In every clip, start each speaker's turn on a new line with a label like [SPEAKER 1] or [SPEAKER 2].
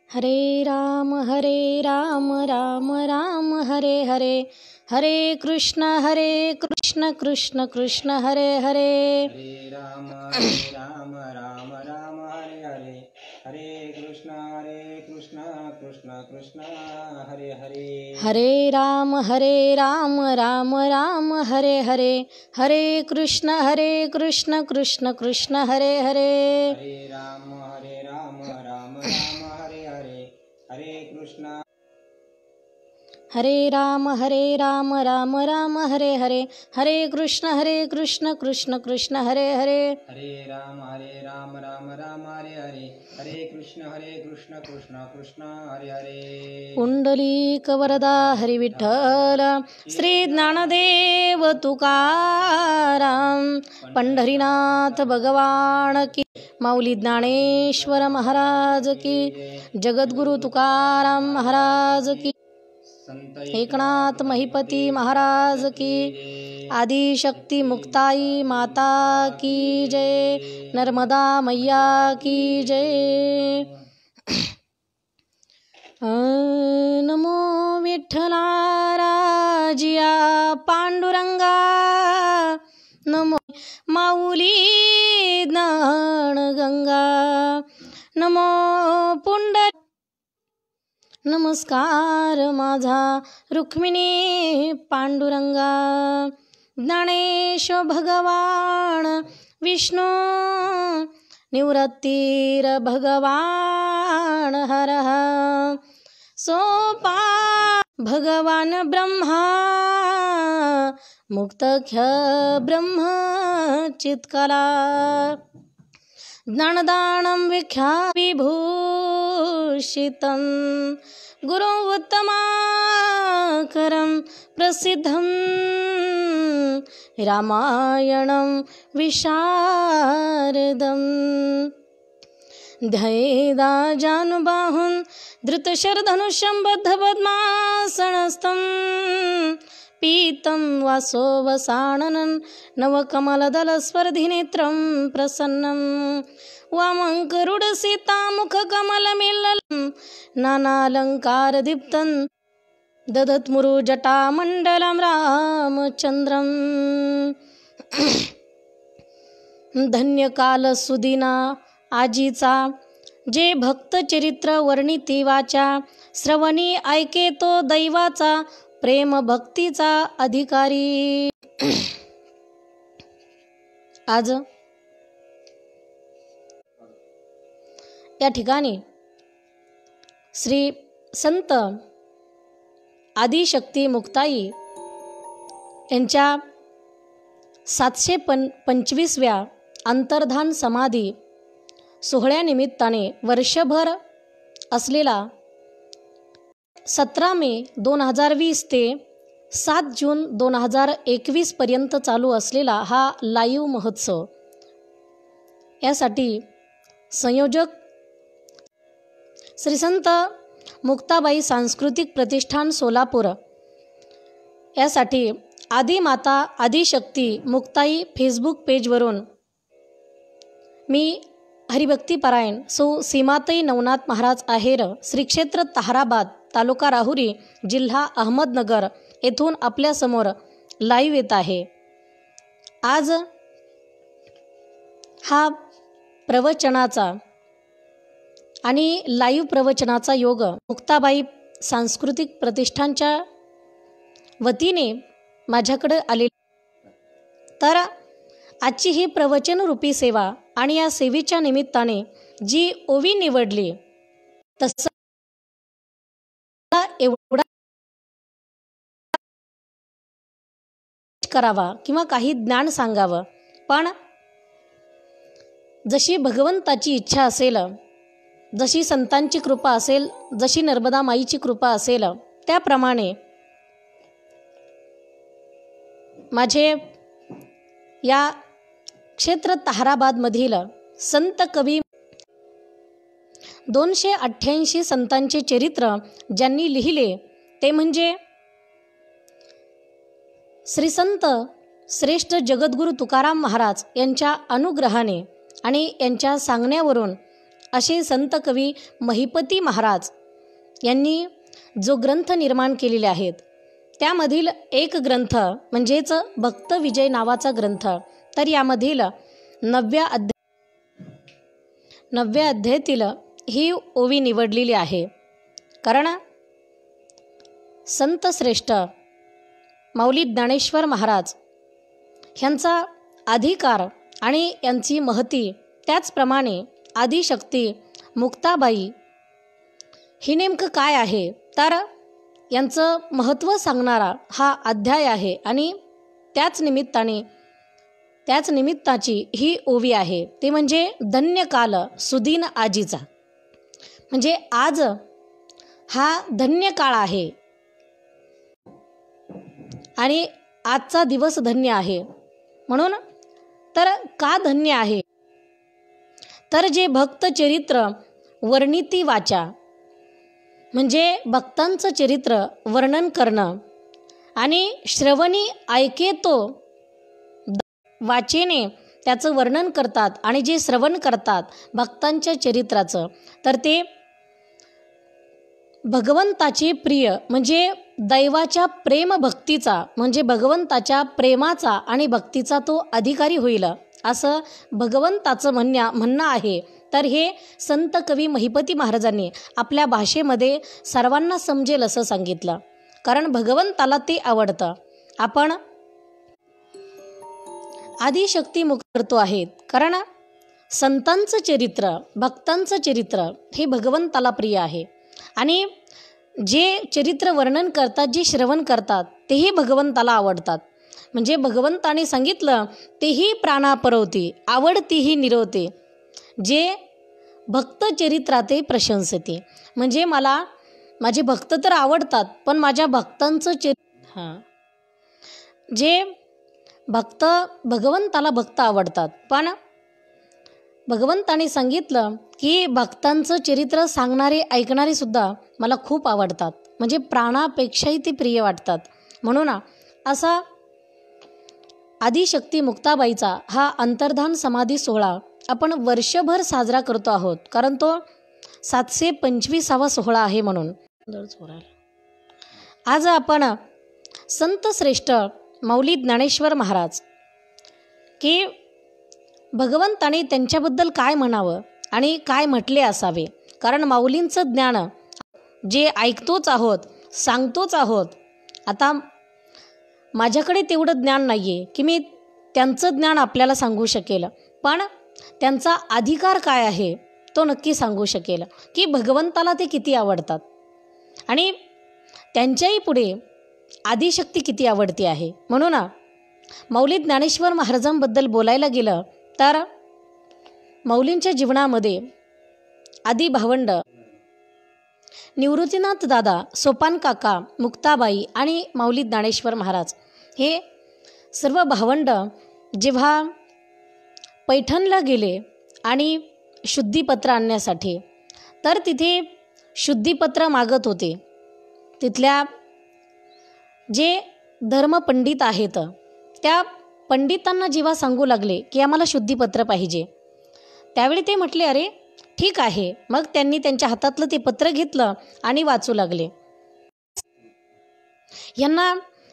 [SPEAKER 1] हरे राम राम राम हरे हरे, हरे कृष्ण कृष्ण कृष्ण हरे हरे।
[SPEAKER 2] हरे राम राम राम हरे हरे, हरे कृष्ण कृष्ण कृष्ण हरे हरे।
[SPEAKER 1] हरे राम राम राम हरे हरे, हरे कृष्ण कृष्ण कृष्ण हरे हरे।
[SPEAKER 2] हरे राम राम हरे हरे, हरे कृष्ण
[SPEAKER 1] हरे राम राम हरे हरे, हरे कृष्ण कृष्ण कृष्ण हरे हरे।
[SPEAKER 2] हरे राम राम हरे हरे, हरे कृष्ण कृष्ण कृष्ण हरे हरे।
[SPEAKER 1] पुंडलीक वरदा हरी विठ्ठल, श्री ज्ञानदेव तुकाराम, पंढरीनाथ भगवान की, माऊली ज्ञानेश्वर महाराज की, जगद्गुरु तुकाराम महाराज की, एकनाथ महिपती महाराज की, आदिशक्ती मुक्ताई माता की जय, नर्मदा मैया की जय। नमो विठ्ठला राजिया पांडुरंगा, नमो माऊली ज्ञानगंगा, नमो पुंडर, नमस्कार माझा रुक्मिणी पांडुरंगा, ज्ञानेश्वर भगवान विष्णू, निवृत्तीर भगवान हरः, सोपा भगवान ब्रह्मा, मुक्तख्य ब्रह्म चित्कला, ज्ञानदानं विख्या विभूषितं, गुरु उत्तमाकरं प्रसिद्धं, रामायणं विशारदं, ध्येदा जानुबाहुं धृतशरधनुषं बद्धपद्मासनस्थं, पीतं वासोवसाननं नवकमलदलस्पर्धिनेत्रं प्रसन्नं, वामङ्करुडसीतामुखकमलमिल्ललं, नानालङ्कारदीप्तं, ददत्मुरुजटामण्डलं रामचन्द्रं। धन्यकालसुदिना आजीचा, जे भक्त चरित्र वर्णिती वाचा, श्रवणी ऐके तो दैवाचा, प्रेम भक्तीचा अधिकारी। आज या ठिकाणी श्री संत आदिशक्ती मुक्ताई यांच्या 725व्या अंतर्धान समाधी सोहळ्यानिमित्ताने वर्षभर असलेला 17 मे 2020 ते 7 जून 2021 पर्यंत चालू असलेला हा लाईव्ह महोत्सव, यासाठी संयोजक श्री संत मुक्ताबाई सांस्कृतिक प्रतिष्ठान सोलापूर, यासाठी आदिमाता आदिशक्ती मुक्ताई फेसबुक पेजवरून मी हरिभक्तीपरायण सौ सीमाताई नवनाथ महाराज आहेर, श्री क्षेत्र ताहराबाद, तालुका राहुरी, जिल्हा अहमदनगर येथून आपल्यासमोर लाईव्ह येत आहे। आज हा प्रवचनाचा आणि लाईव्ह प्रवचनाचा योग मुक्ताबाई सांस्कृतिक प्रतिष्ठानच्या वतीने माझ्याकडे आले, तर आजची ही प्रवचनरूपी सेवा आणि या सेवेच्या निमित्ताने जी ओवी निवडली, तसं एवढा करावा किंवा काही ज्ञान सांगावं, पण जशी भगवंताची इच्छा असेल, जशी संतांची कृपा असेल, जशी नर्मदा माईची कृपा असेल, त्याप्रमाणे माझे या क्षेत्र ताहराबादमधील संत कवी 288 संतांचे चरित्र ज्यांनी लिहिले ते म्हणजे श्री संत श्रेष्ठ जगद्गुरु तुकाराम महाराज यांच्या अनुग्रहाने आणि यांच्या सांगण्यावरून असे संत कवी महिपती महाराज यांनी जो ग्रंथ निर्माण केलेले आहेत त्यामधील एक ग्रंथ म्हणजेच भक्त विजय नावाचा ग्रंथ. तर यामधील 9व्या अध्यायातील ही ओवी निवडलेली आहे. कारण संत श्रेष्ठ माऊली ज्ञानेश्वर महाराज ह्यांचा अधिकार आणि यांची महती, त्याचप्रमाणे आदिशक्ती मुक्ताबाई ही नेमकं काय आहे तर यांचं महत्त्व सांगणारा हा अध्याय आहे. आणि त्याच निमित्ताची ही ओवी आहे. ती म्हणजे धन्यकाल सुदीन आजीचा. म्हणजे आज हा धन्य काळ आहे आणि आजचा दिवस धन्य आहे. म्हणून तर का धन्य आहे तर जे भक्त चरित्र वर्णिती वाचा, म्हणजे भक्तांचं चरित्र वर्णन करणं आणि श्रवणी ऐके तो वाचेने त्याचं वर्णन करतात. आणि जे श्रवण करतात भक्तांच्या चरित्राचं तर ते भगवंताचे प्रिय म्हणजे दैवाच्या प्रेम भक्तीचा, म्हणजे भगवंताच्या प्रेमाचा आणि भक्तीचा तो अधिकारी होईल असं भगवंताचं म्हणणं आहे. तर हे संत कवी महिपती महाराजांनी आपल्या भाषेमध्ये सर्वांना समजेल असं सांगितलं. कारण भगवंताला ते आवडतं. आपण आदिशक्ती मुक्त करतो आहेत कारण संतांचं चरित्र, भक्तांचं चरित्र हे भगवंताला प्रिय आहे. आणि जे चरित्र वर्णन करतात, जे श्रवण करतात तेही भगवंताला आवडतात. म्हणजे भगवंताने सांगितलं तेही प्राणापरवती आवडतीही निरवते, जे भक्त चरित्राते प्रशंसते. म्हणजे मला माझे भक्त तर आवडतात पण माझ्या भक्तांचं जे भक्त भगवंताला भक्त आवडतात. पण भगवंताने सांगितलं की भक्तांचं चरित्र सांगणारे ऐकणारे सुद्धा मला खूप आवडतात, म्हणजे प्राणापेक्षाही ते प्रिय वाटतात. म्हणून असा आदिशक्ती मुक्ताबाईचा हा अंतर्धान समाधी सोहळा आपण वर्षभर साजरा करतो आहोत. कारण तो 725वा सोहळा आहे. म्हणून आज आपण संत श्रेष्ठ माऊली ज्ञानेश्वर महाराज की भगवंताने त्यांच्याबद्दल काय म्हणावं आणि काय म्हटले असावे. कारण माऊलींचं ज्ञान जे ऐकतोच आहोत, सांगतोच आहोत. आता माझ्याकडे तेवढं ज्ञान नाही आहे की मी त्यांचं ज्ञान आपल्याला सांगू शकेल, पण त्यांचा अधिकार काय आहे तो नक्की सांगू शकेल की भगवंताला ते किती आवडतात आणि त्यांच्याही पुढे आदिशक्ती किती आवडती आहे. म्हणून माऊली ज्ञानेश्वर महाराजांबद्दल बोलायला गेलं तर माऊलींच्या जीवनामध्ये आदी भावंड निवृत्तीनाथ दादा, सोपान काका, मुक्ताबाई आणि माऊली ज्ञानेश्वर महाराज हे सर्व भावंड जेव्हा पैठणला गेले आणि शुद्धीपत्र आणण्यासाठी, तर तिथे शुद्धीपत्र मागत होते. तिथल्या जे धर्मपंडित आहेत त्या पंडितांना जेव्हा सांगू लागले की आम्हाला शुद्धीपत्र पाहिजे, त्यावेळी ते म्हटले अरे ठीक आहे. मग त्यांनी त्यांच्या हातातलं ते पत्र घेतलं आणि वाचू लागले.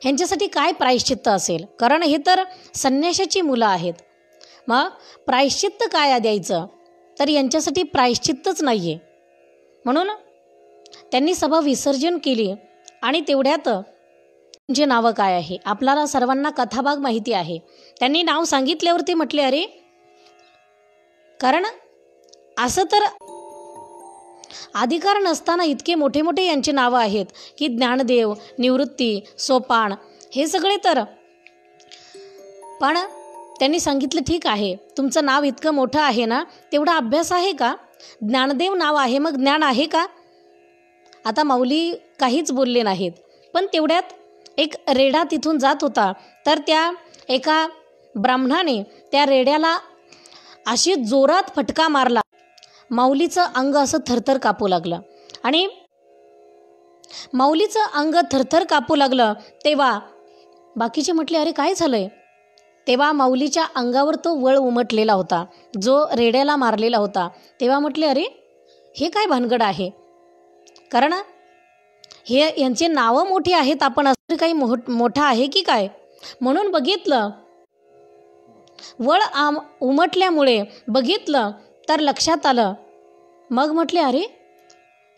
[SPEAKER 1] ह्यांच्यासाठी काय प्रायश्चित्त असेल, कारण हे तर संन्याशाची मुलं आहेत. मग प्रायश्चित्त काय द्यायचं, तर यांच्यासाठी प्रायश्चित्तच नाही आहे. म्हणून त्यांनी सभा विसर्जन केली. आणि तेवढ्यात जे नावं काय आहे, आपल्याला सर्वांना कथाभाग माहिती आहे. त्यांनी नाव सांगितल्यावर ते म्हटले अरे, कारण असं तर अधिकार नसताना इतके मोठे मोठे यांची नावं आहेत की ज्ञानदेव, निवृत्ती, सोपान हे सगळे. तर पण त्यांनी सांगितलं ठीक आहे, तुमचं नाव इतकं मोठं आहे ना, तेवढा अभ्यास आहे का? ज्ञानदेव नाव आहे, मग ज्ञान आहे का? आता माऊली काहीच बोलले नाहीत. पण तेवढ्यात एक रेडा तिथून जात होता. तर त्या एका ब्राह्मणाने त्या रेड्याला अशी जोरात फटका मारला, माऊलीचं अंग असं थरथर कापू लागलं. आणि माऊलीचं अंग थरथर कापू लागलं तेव्हा बाकीचे म्हटले अरे काय झालंय? तेव्हा माऊलीच्या अंगावर तो वळ उमटलेला होता, जो रेड्याला मारलेला होता. तेव्हा म्हटले, अरे हे काय भानगड आहे, कारण हे यांचे नावं मोठी आहेत, आपण असं काही मोठा आहे की काय. म्हणून बघितलं, वळ उमटल्यामुळे बघितलं तर लक्षात आलं. मग म्हटले, अरे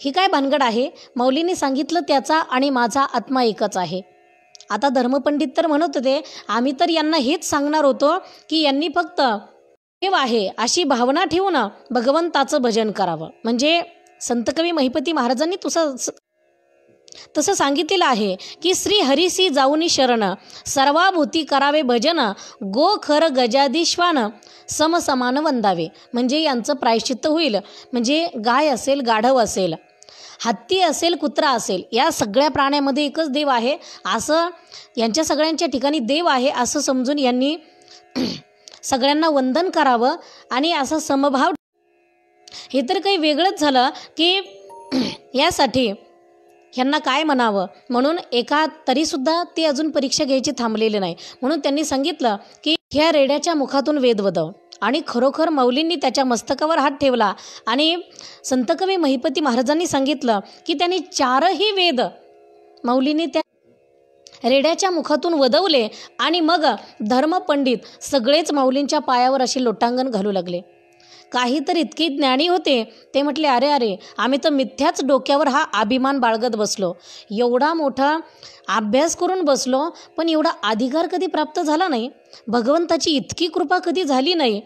[SPEAKER 1] ही काय भानगड आहे. माऊलींनी सांगितलं, त्याचा आणि माझा आत्मा एकच आहे. आता धर्मपंडित तर म्हणत होते, आम्ही तर यांना हेच सांगणार होतो की यांनी फक्त देव आहे अशी भावना ठेवून भगवंताचं भजन करावं. म्हणजे संतकवी महिपती महाराजांनी तसं सांगितलेलं आहे की श्री हरिसी जाऊनी शरण सर्वाभूती करावे भजन गो खर गजाधीश्वान समसमान वंदावे. म्हणजे यांचं प्रायश्चित्त होईल. म्हणजे गाय असेल, गाढव असेल, हत्ती असेल, कुत्रा असेल, या सगळ्या प्राण्यामध्ये एकच देव आहे असं, यांच्या सगळ्यांच्या ठिकाणी देव आहे असं समजून यांनी सगळ्यांना वंदन करावं. आणि असा समभाव, हे तर काही वेगळंच झालं की यासाठी ह्यांना काय म्हणावं. म्हणून तरीसुद्धा ते अजून परीक्षा घ्यायची थांबलेले नाही. म्हणून त्यांनी सांगितलं की ह्या रेड्याच्या मुखातून वेद वदव. आणि खरोखर माऊलींनी त्याच्या मस्तकावर हात ठेवला आणि संतकवी महिपती महाराजांनी सांगितलं की त्यांनी 4ही वेद माऊलींनी त्या रेड्याच्या मुखातून वदवले. आणि मग धर्मपंडित सगळेच माऊलींच्या पायावर अशी लोटांगण घालू लागले. काही तर इतके ज्ञानी होते, ते म्हटले, अरे अरे आम्ही तर मिथ्याच डोक्यावर हा अभिमान बाळगत बसलो, एवढा मोठा अभ्यास करून बसलो, पण एवढा अधिकार कधी प्राप्त झाला नाही, भगवंताची इतकी कृपा कधी झाली नाही.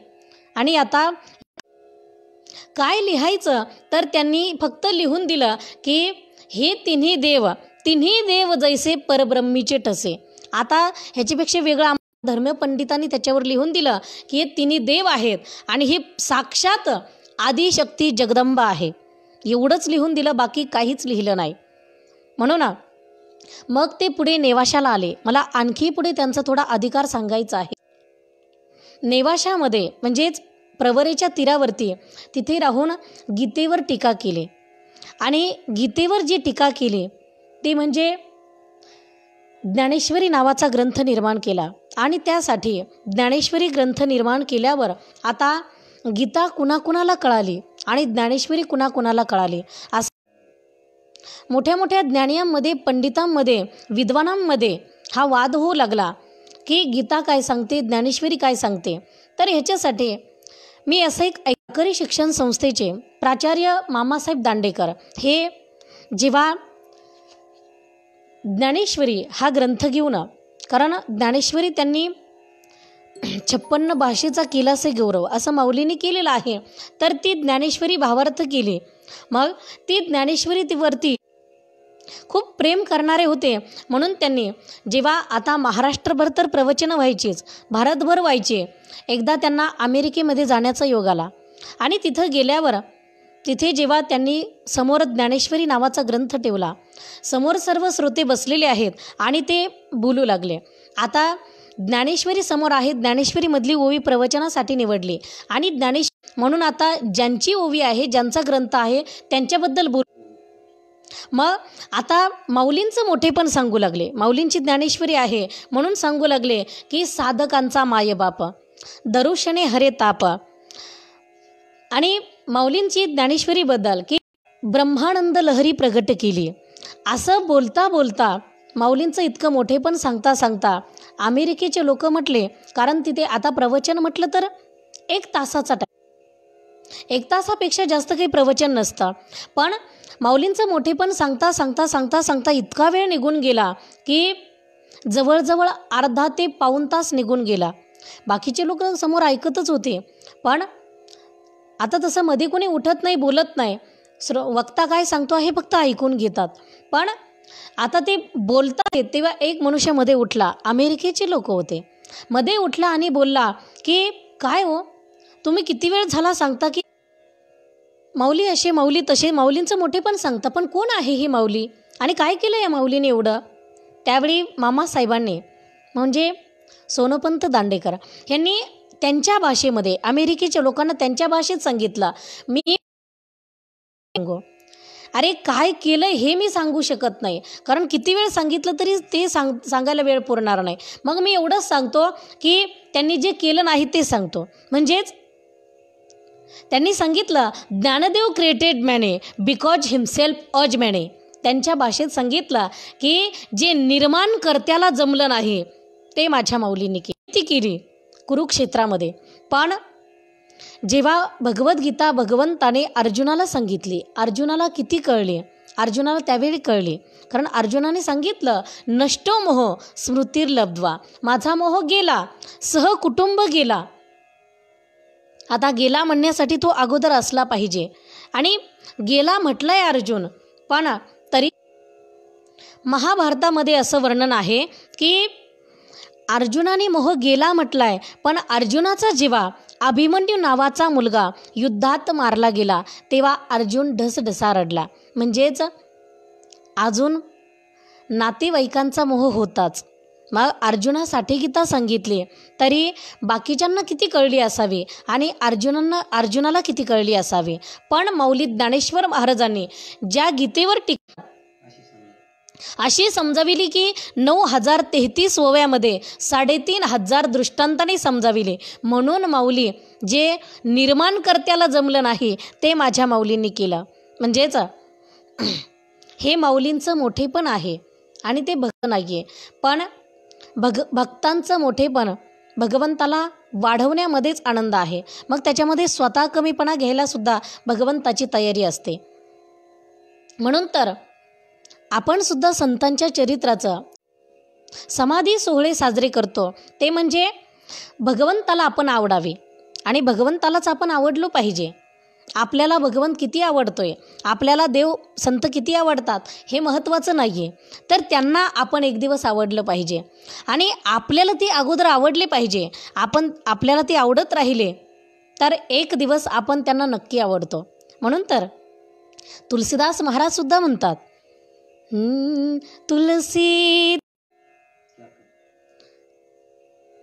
[SPEAKER 1] आणि आता काय लिहायचं, तर त्यांनी फक्त लिहून दिलं की हे तिन्ही देव जैसे परब्रह्मीचे ठसे. आता ह्याच्यापेक्षा वेगळं धर्मपंडितांनी त्याच्यावर लिहून दिलं की हे तिन्ही देव आहेत आणि ही साक्षात आदिशक्ती जगदंबा आहे. एवढंच लिहून दिलं, बाकी काहीच लिहिलं नाही. म्हणून मग ते पुढे नेवाशाला आले. मला आणखी पुढे त्यांचा थोडा अधिकार सांगायचा आहे. नेवाशामध्ये म्हणजेच प्रवरेच्या तीरावरती तिथे राहून गीतेवर टीका केली. आणि गीतेवर जी टीका केली ती म्हणजे ज्ञानेश्वरी नावाचा ग्रंथ निर्माण केला. आणि त्यासाठी ज्ञानेश्वरी ग्रंथ निर्माण केल्यावर आता गीता कुणाकुणाला कळाली आणि ज्ञानेश्वरी कुणाकुणाला कळाली, असं मोठ्या मोठ्या ज्ञानियांमध्ये, पंडितांमध्ये, विद्वानांमध्ये हा वाद होऊ लागला की गीता काय सांगते, ज्ञानेश्वरी काय सांगते. तर ह्याच्यासाठी मी असं एक ऐकरी शिक्षण संस्थेचे प्राचार्य मामासाहेब दांडेकर हे जेव्हा ज्ञानेश्वरी हा ग्रंथ घेऊन, कारण ज्ञानेश्वरी त्यांनी 56 भाषेचा केलासे गौरव असं माऊलींनी केलेलं आहे, तर ती ज्ञानेश्वरी भावार्थ केली. मग ती ज्ञानेश्वरी वरती खूप प्रेम करणारे होते. म्हणून त्यांनी जेव्हा आता महाराष्ट्रभर तर प्रवचनं व्हायचीच, भारतभर व्हायचे, एकदा त्यांना अमेरिकेमध्ये जाण्याचा योग आला. आणि तिथं गेल्यावर तिथे जेव्हा त्यांनी समोर ज्ञानेश्वरी नावाचा ग्रंथ ठेवला, समोर सर्व श्रोते बसलेले आहेत आणि ते बोलू लागले. आता ज्ञानेश्वरी समोर आहे, ज्ञानेश्वरीमधली ओवी प्रवचनासाठी निवडली आणि म्हणून आता ज्यांची ओवी आहे, ज्यांचा ग्रंथ आहे त्यांच्याबद्दल मग आता माऊलींचं मोठेपण सांगू लागले. माऊलींची ज्ञानेश्वरी आहे म्हणून सांगू लागले की साधकांचा मायबाप दरुशने हरे ताप. आणि माऊलींची ज्ञानेश्वरीबद्दल की ब्रह्मानंद लहरी प्रगट केली, असं बोलता बोलता माऊलींचं इतकं मोठेपण सांगता सांगता अमेरिकेचे लोक म्हटले, कारण तिथे आता प्रवचन म्हटलं तर 1 तासाचा टाईम, 1 तासापेक्षा जास्त काही प्रवचन नसतं, पण माऊलींचं मोठेपण सांगता सांगता सांगता सांगता इतका वेळ निघून गेला की जवळजवळ अर्धा ते पाऊण तास निघून गेला. बाकीचे लोक समोर ऐकतच होते, पण आता तसं मध्ये कोणी उठत नाही, बोलत नाही, वक्ता काय सांगतो आहे फक्त ऐकून घेतात. पण आता ते बोलतात तेव्हा एक मनुष्य मध्ये उठला, अमेरिकेचे लोक होते, मध्ये उठला आणि बोलला की काय हो, तुम्ही किती वेळ झाला सांगता की माऊली असे, माऊली तसे, माऊलींचं मोठेपण सांगता, पण कोण आहे ही माऊली आणि काय केलं या माऊलीने एवढं. त्यावेळी मामासाहेबांनी म्हणजे सोनोपंत दांडेकर यांनी त्यांच्या भाषेमध्ये अमेरिकेच्या लोकांना त्यांच्या भाषेत सांगितलं, मी अरे काय केलं हे मी सांगू शकत नाही, कारण किती वेळ सांगितलं तरी ते सांगायला वेळ पुरणार नाही. मग मी एवढंच सांगतो की त्यांनी जे केलं नाही ते सांगतो. म्हणजेच त्यांनी सांगितलं ज्ञानदेव क्रिएटेड मॅने बिकॉज हिमसेल्फ अज मॅने. त्यांच्या भाषेत सांगितलं की जे निर्माणकर्त्याला जमलं नाही ते माझ्या माऊलींनी केली कुरुक्षेत्रामध्ये. पण जेव्हा भगवद्गीता भगवंताने अर्जुनाला सांगितली, अर्जुनाला किती कळली, अर्जुनाला त्यावेळी कळली. कारण अर्जुनाने सांगितलं नष्टो मोह स्मृतिर्लब्ध्वा, माझा मोह गेला, सहकुटुंब गेला. आता गेला म्हणण्यासाठी तो अगोदर असला पाहिजे, आणि गेला म्हटलंय अर्जुन, पण तरी महाभारतामध्ये असं वर्णन आहे की अर्जुनाने मोह गेला म्हटलाय, पण अर्जुनाचा जेव्हा अभिमन्यू नावाचा मुलगा युद्धात मारला गेला तेव्हा अर्जुन ढसढसा रडला. म्हणजेच अजून नातेवाईकांचा मोह होताच. मग अर्जुनासाठी गीता सांगितली तरी बाकीच्यांना किती कळली असावी आणि अर्जुनाला किती कळली असावी. पण माऊली ज्ञानेश्वर महाराजांनी ज्या गीतेवर अशी समजाविली की 9033 ओव्यामध्ये 3500 दृष्टांताने समजाविले. म्हणून माऊली जे निर्माणकर्त्याला जमलं नाही ते माझ्या माऊलींनी केलं. म्हणजेच हे माऊलींचं मोठेपण आहे आणि ते भक्त नाही आहे, पण भक्तांचं मोठेपण भगवंताला वाढवण्यामध्येच आनंद आहे. मग त्याच्यामध्ये स्वतः कमीपणा घ्यायला सुद्धा भगवंताची तयारी असते. म्हणून तर आपण सुद्धा संतांच्या चरित्राचं समाधी सोहळे साजरे करतो. ते म्हणजे भगवंताला आपण आवडावे आणि भगवंतालाच आपण आवडलो पाहिजे. आपल्याला भगवंत किती आवडतोय, आपल्याला देव संत किती आवडतात हे महत्त्वाचं नाही आहे, तर त्यांना आपण एक दिवस आवडलं पाहिजे आणि आपल्याला ते अगोदर आवडले पाहिजे. आपल्याला ते आवडत राहिले तर एक दिवस आपण त्यांना नक्की आवडतो. म्हणून तर तुलसीदास महाराज सुद्धा म्हणतात तुलसी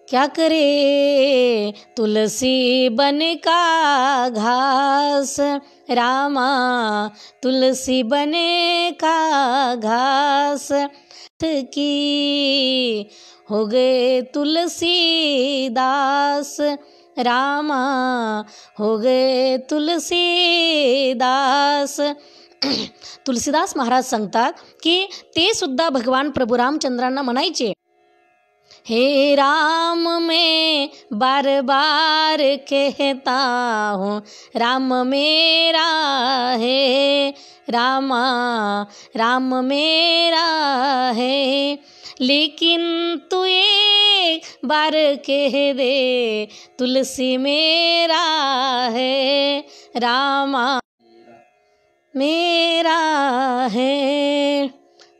[SPEAKER 1] क्या करे तुलसी बन का घास, रामा तुलसी बने का घास की हो गए तुलसी दास, रामा हो गए तुलसी दास. तुलसीदास महाराज सांगतात की ते सुद्धा भगवान प्रभू रामचंद्रांना म्हणायचे, हे राम मैं बार बार कहता हूँ राम मेरा है, रामा राम मेरा है, लेकिन तू एक बार कह दे तुलसी मेरा है, रामा मेरा है.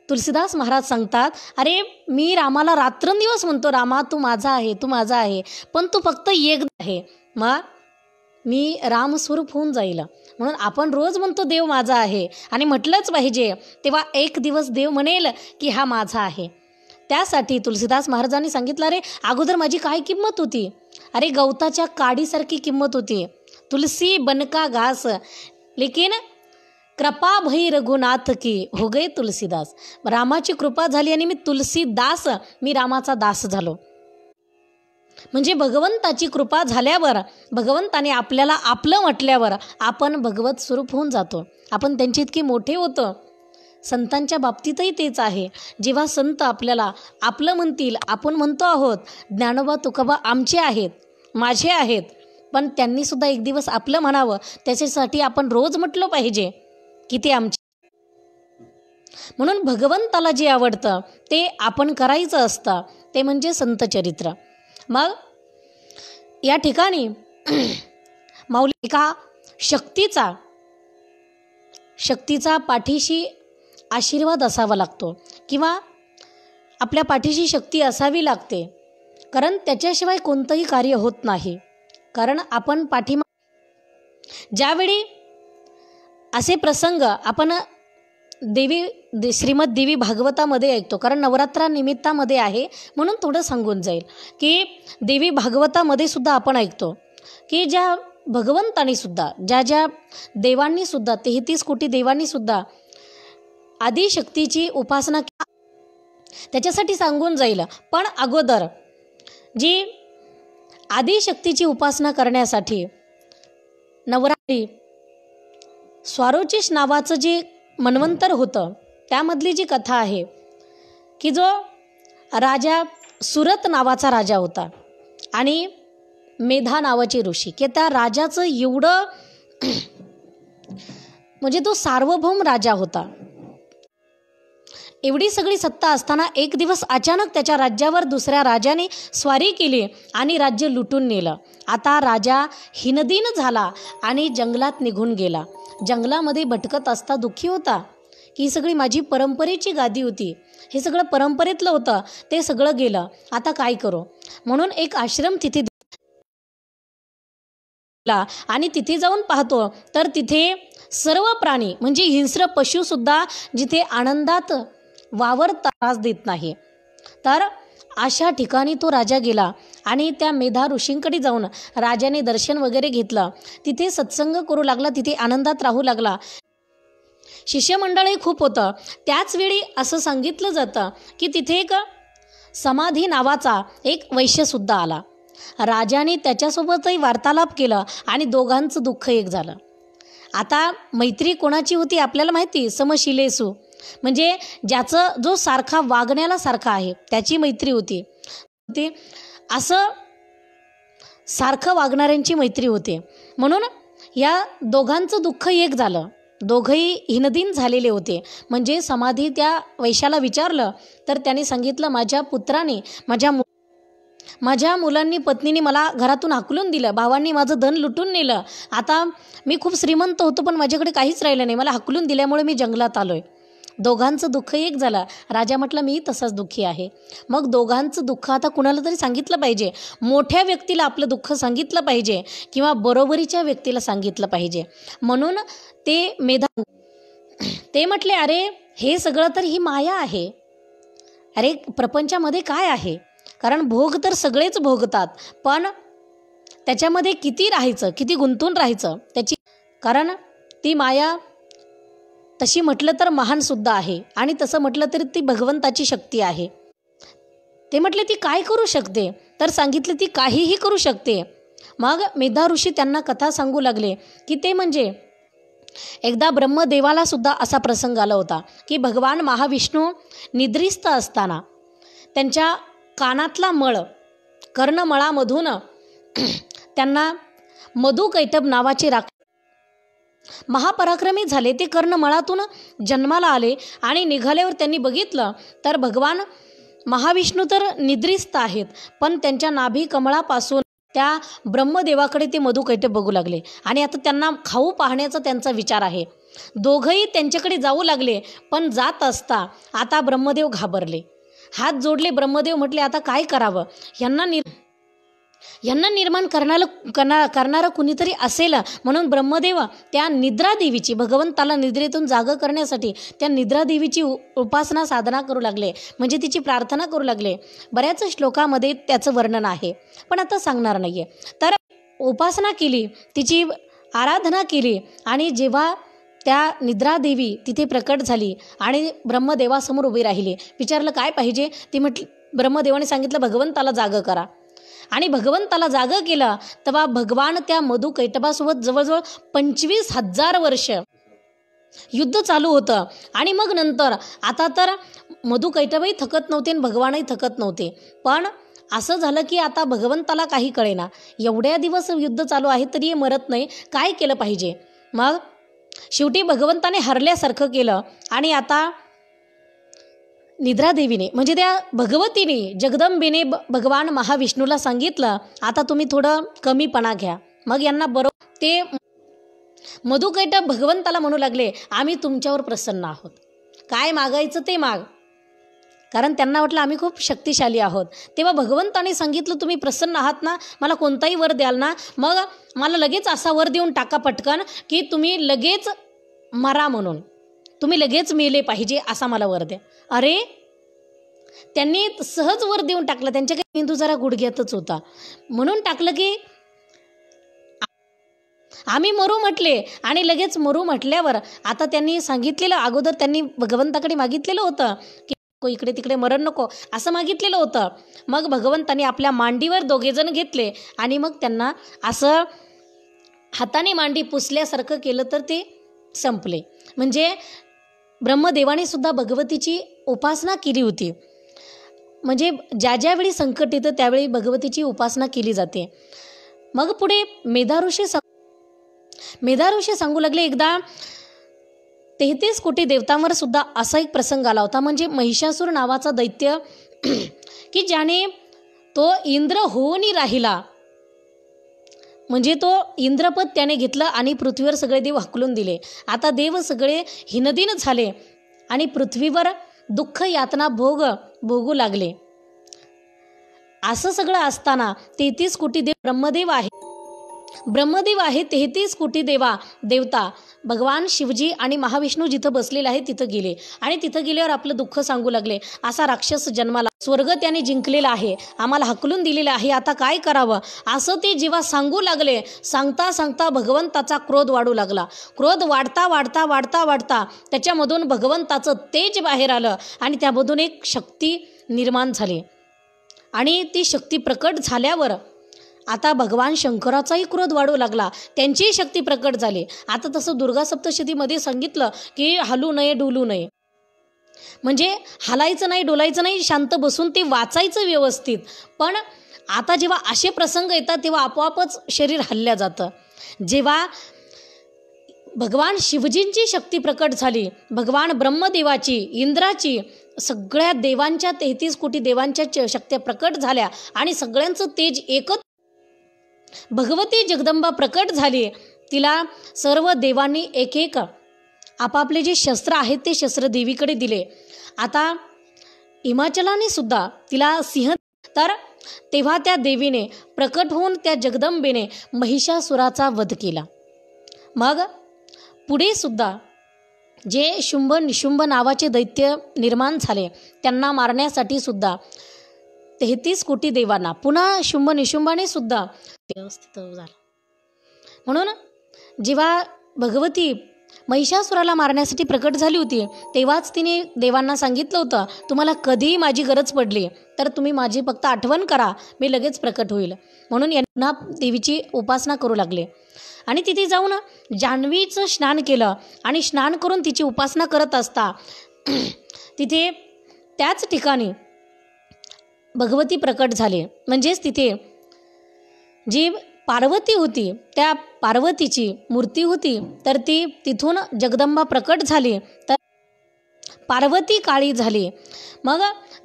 [SPEAKER 1] तुलसीदास महाराज सांगतात, अरे मी रामाला रात्रंदिवस म्हणतो, रामा तू माझा आहे, तू माझा आहे, पण तू फक्त एकदा आहे, मग मी रामस्वरूप होऊन जाईल. म्हणून आपण रोज म्हणतो देव माझा आहे आणि म्हटलंच पाहिजे, तेव्हा एक दिवस देव म्हणेल की हा माझा आहे. त्यासाठी तुलसीदास महाराजांनी सांगितलं, अरे अगोदर माझी काय किंमत होती, अरे गवताच्या काडीसारखी किंमत होती, तुलसी बनका घास, लेकिन कृपा भई रघुनाथ की हो गए तुलसीदास. रामाची कृपा झाली आणि मी तुलसीदास, मी रामाचा दास झालो. म्हणजे भगवंताची कृपा झाल्यावर, भगवंताने आपल्याला आपलं म्हटल्यावर आपण भगवत स्वरूप होऊन जातो, आपण त्यांची इतकी मोठे होतो. संतांच्या बाबतीतही तेच आहे. जेव्हा संत आपल्याला आपलं म्हणतील, आपण म्हणतो आहोत ज्ञानोबा तुकोबा आमचे आहेत, माझे आहेत, पण त्यांनीसुद्धा एक दिवस आपलं म्हणावं, त्याच्यासाठी आपण रोज म्हटलं पाहिजे की ते आमचे. म्हणून भगवंताला जे आवडतं ते आपण करायचं असतं, ते म्हणजे संत चरित्र. मग या ठिकाणी माऊली एका शक्तीचा पाठीशी आशीर्वाद असावा लागतो किंवा आपल्या पाठीशी शक्ती असावी लागते, कारण त्याच्याशिवाय कोणतंही कार्य होत नाही. कारण आपण ज्यावेळी असे प्रसंग आपण श्रीमद देवी भागवतामध्ये ऐकतो, कारण नवरात्रानिमित्तामध्ये आहे म्हणून थोडं सांगून जाईल की देवी भागवतामध्ये सुद्धा आपण ऐकतो की ज्या भगवंतानी सुद्धा, ज्या ज्या देवांनी सुद्धा, 33 कोटी देवांनी सुद्धा आदिशक्तीची उपासना त्याच्यासाठी सांगून जाईल. पण अगोदर जी आदिशक्तीची उपासना करण्यासाठी नवरात्री स्वारोचिष नावाचं जे मन्वंतर होतं, त्यामधली जी कथा आहे की जो राजा सुरत नावाचा राजा होता आणि मेधा नावाची ऋषी, की त्या राजाचं एवढं म्हणजे तो सार्वभौम राजा होता. एवढी सगळी सत्ता असताना एक दिवस अचानक त्याच्या राज्यावर दुसऱ्या राजाने स्वारी केली आणि राज्य लुटून नेलं. आता राजा हिनदीन झाला आणि जंगलात निघून गेला. जंगलामध्ये भटकत असता दुःखी होता की ही सगळी माझी परंपरेची गादी होती, हे सगळं परंपरेतलं होतं, ते सगळं गेलं, आता काय करू. म्हणून एक आश्रम तिथे आणि तिथे जाऊन पाहतो तर तिथे सर्व प्राणी म्हणजे हिंस्र पशुसुद्धा जिथे आनंदात वावर त्रास देत नाही. तर अशा ठिकाणी तो राजा गेला आणि त्या मेधा ऋषींकडे जाऊन राजाने दर्शन वगैरे घेतलं. तिथे सत्संग करू लागला, तिथे आनंदात राहू लागला. शिष्यमंडळही खूप होतं. त्याचवेळी असं सांगितलं जातं की तिथे एक समाधी नावाचा एक वैश्यसुद्धा आला. राजाने त्याच्यासोबतही वार्तालाप केला आणि दोघांचं दुःख एक झालं. आता मैत्री कोणाची होती आपल्याला माहिती, समशिलेसु, म्हणजे ज्याचं जो सारखा वागण्याला सारखा आहे त्याची मैत्री होती. ते असं सारखं वागणाऱ्यांची मैत्री होते. म्हणून या दोघांचं दुःख एक झालं. दोघंही हिनदीन झालेले होते. म्हणजे समाधी त्या वैश्याला विचारलं तर त्याने सांगितलं, माझ्या पुत्राने माझ्या मुलांनी पत्नीने मला घरातून हाकलून दिलं, भावांनी माझं धन लुटून नेलं, आता मी खूप श्रीमंत होतो पण माझ्याकडे काहीच राहिलं नाही, मला हाकलून दिल्यामुळे मी जंगलात आलोय. दोघांचं दुःख एक झालं. राजा म्हटलं मी तसाच दुःखी आहे. मग दोघांचं दुःख आता कुणाला तरी सांगितलं पाहिजे. मोठ्या व्यक्तीला आपलं दुःख सांगितलं पाहिजे किंवा बरोबरीच्या व्यक्तीला सांगितलं पाहिजे. म्हणून ते म्हटले, अरे हे सगळं तर ही माया आहे. अरे प्रपंचामध्ये काय आहे, कारण भोग तर सगळेच भोगतात, पण त्याच्यामध्ये किती राहायचं, किती गुंतून राहायचं त्याची, कारण ती माया तशी म्हटलं तर महानसुद्धा आहे आणि तसं म्हटलं तरी ती भगवंताची शक्ती आहे. ते म्हटले ती काय करू शकते, तर सांगितले ती काहीही करू शकते. मग मेधा ऋषी त्यांना कथा सांगू लागले की ते म्हणजे एकदा ब्रह्मदेवाला सुद्धा असा प्रसंग आला होता की भगवान महाविष्णू निद्रिस्त असताना त्यांच्या कानातला मळ, कर्णमळामधून त्यांना मधुकैटभ नावाचे महापराक्रमी झाले. ते कर्णमळातून जन्माला आले आणि निघाल्यावर त्यांनी बघितलं तर भगवान महाविष्णू तर निद्रिस्त आहेत, पण त्यांच्या नाभी कमळापासून त्या ब्रह्मदेवाकडे ते मधुकैटभ बघू लागले आणि आता त्यांना खाऊ पाहण्याचा त्यांचा विचार आहे. दोघंही त्यांच्याकडे जाऊ लागले, पण जात असता आता ब्रह्मदेव घाबरले, हात जोडले. ब्रह्मदेव म्हटले आता काय करावं, यांना निर्माण करणारं कुणीतरी असेल. म्हणून ब्रह्मदेव त्या निद्रादेवीची, भगवंताला निद्रेतून जाग करण्यासाठी त्या निद्रादेवीची उपासना साधना करू लागले, म्हणजे तिची प्रार्थना करू लागले. बऱ्याच श्लोकामध्ये त्याचं वर्णन आहे, पण आता सांगणार नाही आहे. तर उपासना केली, तिची आराधना केली आणि जेव्हा त्या निद्रादेवी तिथे प्रकट झाली आणि ब्रह्मदेवासमोर उभी राहिली, विचारलं काय पाहिजे. ती म्हटली, ब्रह्मदेवाने सांगितलं भगवंताला जाग करा. आणि भगवंताला जाग केलं तेव्हा भगवान त्या मधुकैटभासोबत जवळजवळ 25,000 वर्ष युद्ध चालू होतं. आणि मग नंतर आता तर मधुकैटभही थकत नव्हते आणि भगवानही थकत नव्हते, पण असं झालं की आता भगवंताला काही कळेना, एवढ्या दिवस युद्ध चालू आहे तरी हे मरत नाही, काय केलं पाहिजे. मग शेवटी भगवंताने हरल्यासारखं केलं आणि आता निद्रादेवीने म्हणजे त्या भगवतीने, जगदंबेने भगवान महाविष्णूला सांगितलं आता तुम्ही थोडं कमीपणा घ्या. मग यांना बरोबर ते मधुकैटभ भगवंताला म्हणू लागले, आम्ही तुमच्यावर प्रसन्न आहोत, काय मागायचं ते माग, कारण त्यांना वाटलं आम्ही खूप शक्तिशाली आहोत. तेव्हा भगवंताने सांगितलं तुम्ही प्रसन्न आहात ना, मला कोणताही वर द्याल ना, मग मला लगेच असा वर देऊन टाका पटकन की तुम्ही लगेच मरा, म्हणून तुम्ही लगेच मेले पाहिजे असा मला वर द्या. अरे त्यांनी सहज वर देऊन टाकलं, त्यांच्या काही मेंदू जरा गुडघ्यातच होता, म्हणून टाकलं की आम्ही मरू म्हटले आणि लगेच मरू म्हटल्यावर आता त्यांनी सांगितलेलं, अगोदर त्यांनी भगवंताकडे मागितलेलं होतं की इकडे तिकडे मरण नको असं मागितलेलं होतं. मग भगवंतांनी आपल्या मांडीवर दोघेजण घेतले आणि मग त्यांना असं हाताने मांडी पुसल्यासारखं केलं तर ते संपले. म्हणजे ब्रह्मदेवाने सुद्धा भगवतीची उपासना केली होती. म्हणजे ज्या ज्यावेळी संकट येतं त्यावेळी भगवतीची उपासना केली जाते. मग पुढे मेधाऋषी सांगू लागले, एकदा 33 कोटी देवतांवर सुद्धा असा एक प्रसंग आला होता. म्हणजे महिषासूर नावाचा दैत्य की ज्याने तो इंद्र होऊनही राहिला. म्हणजे तो इंद्रपद त्याने घेतलं आणि पृथ्वीवर सगळे देव हकलून दिले. आता देव सगळे हिनदिन झाले आणि पृथ्वीवर दुःख यातना भोगू लागले. असं सगळं असताना 33 कोटी देव ब्रह्मदेव आहे 33 कोटी देवता भगवान शिवजी आणि महाविष्णू जिथं बसलेले आहे तिथं गेले आणि तिथं गेल्यावर आपलं दुःख सांगू लागले. असा राक्षस जन्माला, स्वर्ग त्याने जिंकलेला आहे, आम्हाला हकलून दिलेलं आहे, आता काय करावं असं ते जेव्हा सांगू लागले. सांगता सांगता भगवंताचा क्रोध वाढू लागला. क्रोध वाढता त्याच्यामधून भगवंताचं तेज बाहेर आलं आणि त्यामधून एक शक्ती निर्माण झाली. आणि ती शक्ती प्रकट झाल्यावर आता भगवान शंकराचाही क्रोध वाढू लागला, त्यांचीही शक्ती प्रकट झाली. आता तसं दुर्गा सप्तशतीमध्ये सांगितलं की हलू नये डोलू नये, म्हणजे हलायचं नाही डोलायचं नाही, शांत बसून ते वाचायचं व्यवस्थित. पण आता जेव्हा असे प्रसंग येतात तेव्हा आपोआपच शरीर हलल्या जातं. जेव्हा भगवान शिवजींची शक्ती प्रकट झाली, भगवान ब्रह्मदेवाची, इंद्राची, सगळ्या देवांच्या 33 कोटी देवांच्या शक्त्या प्रकट झाल्या आणि सगळ्यांचं तेज एकच. भगवती जगदंबा प्रकट झाली. तिला सर्व देवांनी एक एक आपापले जे शस्त्र आहेत ते शस्त्र देवीकडे दिले. आता हिमाचलाने सुद्धा तिला सिंह, तर तेव्हा त्या देवीने प्रकट होऊन त्या जगदंबेने महिषासुराचा वध केला. मग पुढे सुद्धा जे शुंभ निशुंभ नावाचे दैत्य निर्माण झाले त्यांना मारण्यासाठी सुद्धा 33 कोटी देवांना पुन्हा शुंभ निशुंभाने सुद्धा व्यवस्थित झालं. म्हणून जेव्हा भगवती महिषासुराला मारण्यासाठी प्रकट झाली होती तेव्हाच तिने देवांना सांगितलं होतं, तुम्हाला कधीही माझी गरज पडली तर तुम्ही माझी फक्त आठवण करा, मी लगेच प्रकट होईल. म्हणून यांना देवीची उपासना करू लागले आणि तिथे जाऊन जान्हवीचं स्नान केलं आणि स्नान करून तिची उपासना करत असता तिथे त्याच ठिकाणी भगवती प्रकट झाली. म्हणजेच तिथे जी पार्वती होती त्या पार्वतीची मूर्ती होती, तर ती तिथून जगदंबा प्रकट झाली, तर पार्वती काळी झाली. मग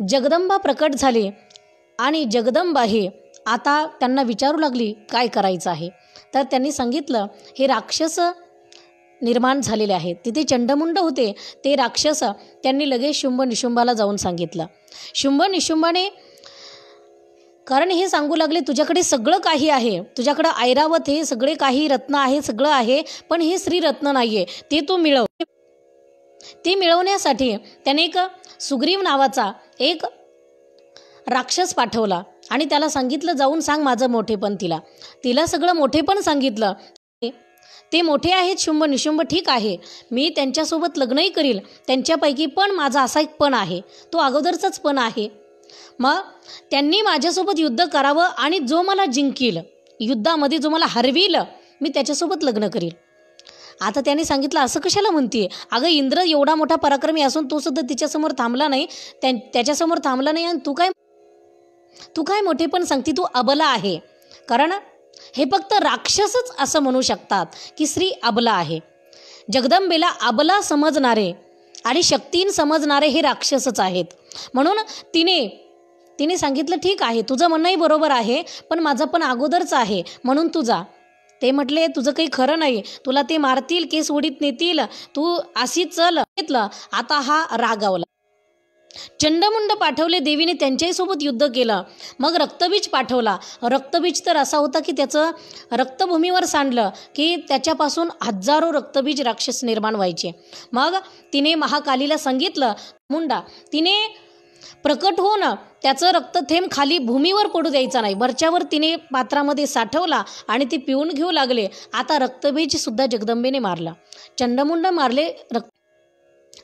[SPEAKER 1] जगदंबा प्रकट झाली आणि जगदंबा ही आता त्यांना विचारू लागली काय करायचं आहे. तर त्यांनी सांगितलं हे राक्षस निर्माण झालेले आहेत. तिथे चंडमुंड होते ते राक्षस, त्यांनी लगेच शुंभ निशुंभाला जाऊन सांगितलं. शुंभ निशुंभाने, कारण हे सांगू लागले तुझ्याकडे सगळं काही आहे, तुझ्याकडं ऐरावत हे सगळे काही रत्न आहे, सगळं आहे, पण हे श्रीरत्न नाही आहे, ते तू मिळव. ते मिळवण्यासाठी त्याने एक सुग्रीव नावाचा एक राक्षस पाठवला आणि त्याला सांगितलं जाऊन सांग माझं मोठेपण. तिला सगळं मोठेपण सांगितलं. ते मोठे आहेत शुंभ निशुंभ, ठीक आहे, मी त्यांच्यासोबत लग्नही करील, त्यांच्यापैकी पण माझा असा एक पण आहे, तो अगोदरचाच पण आहे. मग त्यांनी माझ्यासोबत युद्ध करावं आणि जो मला जिंकील, युद्धामध्ये जो मला हरवील, मी त्याच्यासोबत लग्न करील. आता त्याने सांगितलं असं कशाला म्हणते, अगं इंद्र एवढा मोठा पराक्रमी असून तो सुद्धा तिच्यासमोर थांबला नाही, त्याच्यासमोर थांबला नाही आणि तू काय मोठेपण सांगते, तू अबला आहे. कारण हे फक्त राक्षसच असं म्हणू शकतात की श्री अबला आहे. जगदंबेला अबला समजणारे आणि शक्तीन समजणारे हे राक्षसच आहेत. म्हणून तिने सांगितलं ठीक आहे, तुझं म्हणणंही बरोबर आहे, पण माझं पण अगोदरच आहे, म्हणून तू जा. ते म्हटले तुझं काही खरं नाही, तुला ते मारतील, केस उडीत नेतील, तू अशी चल. घेतलं. आता हा रागावला. चंडमुंड पाठवले देवीने, त्यांच्यासोबत युद्ध केलं. मग रक्तबीज पाठवला. रक्तबीज तर असा होता की त्याचं रक्तभूमीवर सांडलं की त्याच्यापासून हजारो रक्तबीज राक्षस निर्माण व्हायचे. मग तिने महाकालीला सांगितलं, मुंडा तिने प्रकट होऊन त्याचं रक्तथेंब खाली भूमीवर पडू द्यायचा नाही. वरच्यावर तिने पात्रामध्ये साठवला आणि ती पिऊन घेऊ लागले. आता रक्तबीज सुद्धा जगदंबेने मारला, चंडमुंड मारले.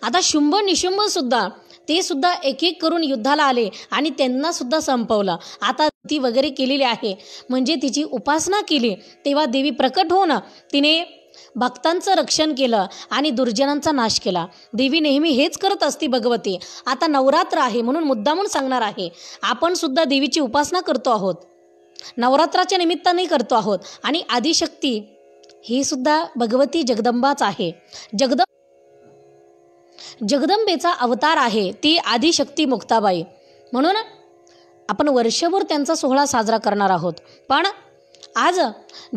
[SPEAKER 1] आता शुंभ निशुंभ सुद्धा ते सुद्धा एक एक करून युद्धाला आले आणि त्यांना सुद्धा संपवलं. आता ती वगैरे केलेली आहे म्हणजे तिची उपासना केली. तेव्हा देवी प्रकट होऊन तिने भक्तांचं रक्षण केलं आणि दुर्जनांचा नाश केला. देवी नेहमी हेच करत असते भगवती. आता नवरात्र आहे म्हणून मुद्दामून सांगणार आहे. आपण सुद्धा देवीची उपासना करतो आहोत, नवरात्राच्या निमित्ताने करतो आहोत. आणि आदिशक्ती ही सुद्धा भगवती जगदंबाच आहे. जगदंबेचा अवतार आहे ती आदिशक्ती मुक्ताबाई. म्हणून आपण वर्षभर त्यांचा सोहळा साजरा करणार आहोत. पण आज